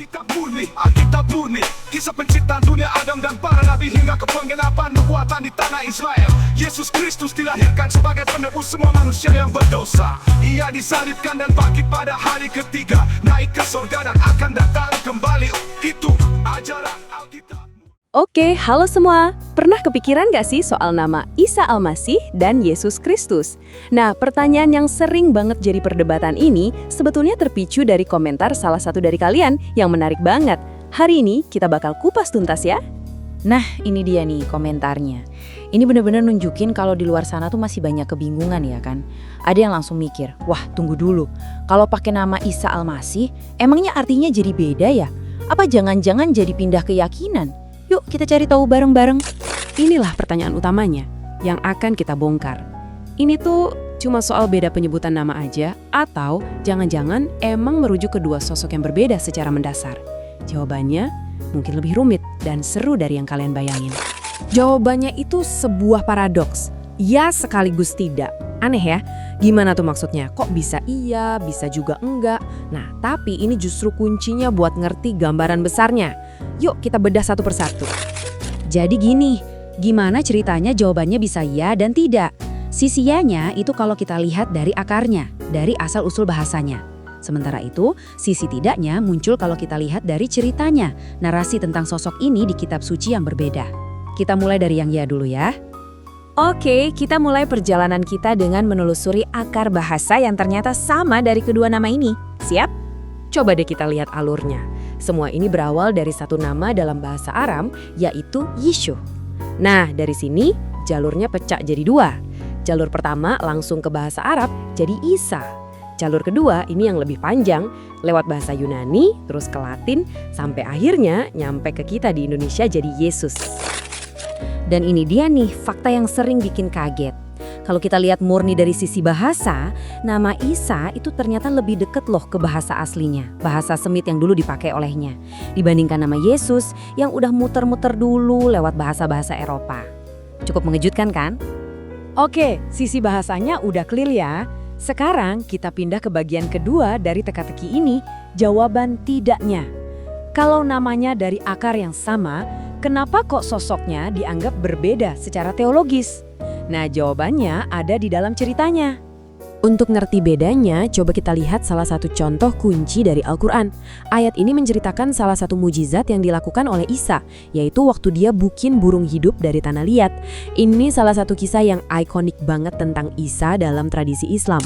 Alkitab murni, kisah penciptaan dunia Adam dan para nabi hingga ke penggenapan nubuatan di tanah Israel. Yesus Kristus dilahirkan sebagai penebus semua manusia yang berdosa. Ia disalibkan dan bangkit pada hari ketiga, naik ke surga dan akan datang kembali. Itu ajaran Alkitab. Oke, halo semua. Pernah kepikiran gak sih soal nama Isa Al-Masih dan Yesus Kristus? Nah, pertanyaan yang sering banget jadi perdebatan ini sebetulnya terpicu dari komentar salah satu dari kalian yang menarik banget. Hari ini kita bakal kupas tuntas ya. Nah, ini dia nih komentarnya. Ini bener-bener nunjukin kalau di luar sana tuh masih banyak kebingungan ya kan. Ada yang langsung mikir, wah tunggu dulu. Kalau pakai nama Isa Al-Masih, emangnya artinya jadi beda ya? Apa jangan-jangan jadi pindah keyakinan? Yuk kita cari tahu bareng-bareng. Inilah pertanyaan utamanya yang akan kita bongkar. Ini tuh cuma soal beda penyebutan nama aja atau jangan-jangan emang merujuk kedua sosok yang berbeda secara mendasar? Jawabannya mungkin lebih rumit dan seru dari yang kalian bayangin. Jawabannya itu sebuah paradoks. Ya sekaligus tidak. Aneh ya? Gimana tuh maksudnya? Kok bisa iya, bisa juga enggak? Nah, tapi ini justru kuncinya buat ngerti gambaran besarnya. Yuk kita bedah satu persatu. Jadi gini, gimana ceritanya jawabannya bisa ya dan tidak? Sisi ya-nya itu kalau kita lihat dari akarnya, dari asal-usul bahasanya. Sementara itu, sisi tidaknya muncul kalau kita lihat dari ceritanya, narasi tentang sosok ini di kitab suci yang berbeda. Kita mulai dari yang ya dulu ya. Oke, kita mulai perjalanan kita dengan menelusuri akar bahasa yang ternyata sama dari kedua nama ini. Siap? Coba deh kita lihat alurnya. Semua ini berawal dari satu nama dalam bahasa Aram, yaitu Yishu. Nah, dari sini jalurnya pecah jadi dua. Jalur pertama langsung ke bahasa Arab, jadi Isa. Jalur kedua ini yang lebih panjang, lewat bahasa Yunani, terus ke Latin, sampai akhirnya nyampe ke kita di Indonesia jadi Yesus. Dan ini dia nih fakta yang sering bikin kaget. Kalau kita lihat murni dari sisi bahasa, nama Isa itu ternyata lebih deket loh ke bahasa aslinya, bahasa Semit yang dulu dipakai olehnya, dibandingkan nama Yesus yang udah muter-muter dulu lewat bahasa-bahasa Eropa. Cukup mengejutkan kan? Oke, sisi bahasanya udah clear ya. Sekarang kita pindah ke bagian kedua dari teka-teki ini, jawaban tidaknya. Kalau namanya dari akar yang sama, kenapa kok sosoknya dianggap berbeda secara teologis? Nah, jawabannya ada di dalam ceritanya. Untuk ngerti bedanya, coba kita lihat salah satu contoh kunci dari Al-Quran. Ayat ini menceritakan salah satu mujizat yang dilakukan oleh Isa, yaitu waktu dia bikin burung hidup dari tanah liat. Ini salah satu kisah yang ikonik banget tentang Isa dalam tradisi Islam.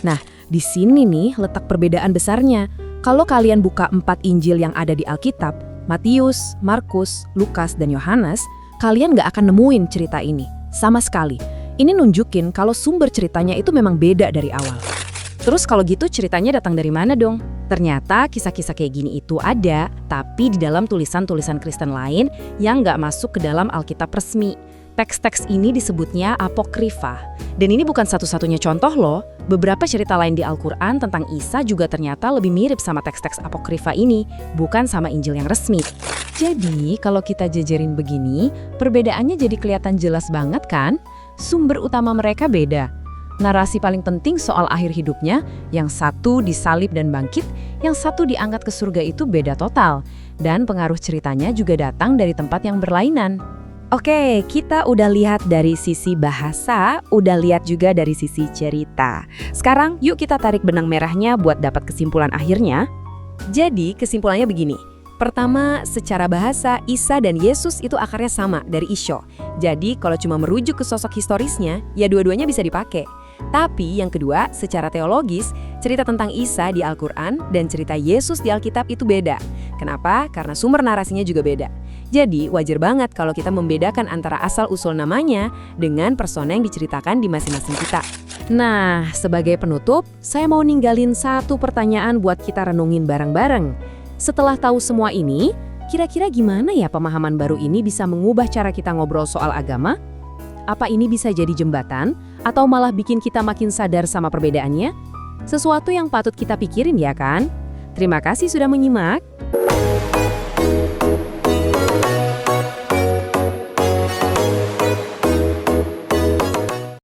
Nah, di sini nih letak perbedaan besarnya. Kalau kalian buka 4 Injil yang ada di Alkitab, Matius, Markus, Lukas, dan Yohanes, kalian gak akan nemuin cerita ini. Sama sekali. Ini nunjukin kalau sumber ceritanya itu memang beda dari awal. Terus kalau gitu ceritanya datang dari mana dong? Ternyata kisah-kisah kayak gini itu ada, tapi di dalam tulisan-tulisan Kristen lain yang nggak masuk ke dalam Alkitab resmi. Teks-teks ini disebutnya apokrifa. Dan ini bukan satu-satunya contoh loh. Beberapa cerita lain di Al-Quran tentang Isa juga ternyata lebih mirip sama teks-teks apokrifa ini, bukan sama Injil yang resmi. Jadi kalau kita jejerin begini, perbedaannya jadi kelihatan jelas banget kan? Sumber utama mereka beda. Narasi paling penting soal akhir hidupnya, yang satu disalib dan bangkit, yang satu diangkat ke surga itu beda total. Dan pengaruh ceritanya juga datang dari tempat yang berlainan. Oke, kita udah lihat dari sisi bahasa, udah lihat juga dari sisi cerita. Sekarang yuk kita tarik benang merahnya buat dapat kesimpulan akhirnya. Jadi kesimpulannya begini. Pertama, secara bahasa, Isa dan Yesus itu akarnya sama dari Isho. Jadi kalau cuma merujuk ke sosok historisnya, ya dua-duanya bisa dipakai. Tapi yang kedua, secara teologis, cerita tentang Isa di Al-Quran dan cerita Yesus di Alkitab itu beda. Kenapa? Karena sumber narasinya juga beda. Jadi wajar banget kalau kita membedakan antara asal-usul namanya dengan persona yang diceritakan di masing-masing kita. Nah, sebagai penutup, saya mau ninggalin satu pertanyaan buat kita renungin bareng-bareng. Setelah tahu semua ini, kira-kira gimana ya pemahaman baru ini bisa mengubah cara kita ngobrol soal agama? Apa ini bisa jadi jembatan? Atau malah bikin kita makin sadar sama perbedaannya? Sesuatu yang patut kita pikirin ya kan? Terima kasih sudah menyimak.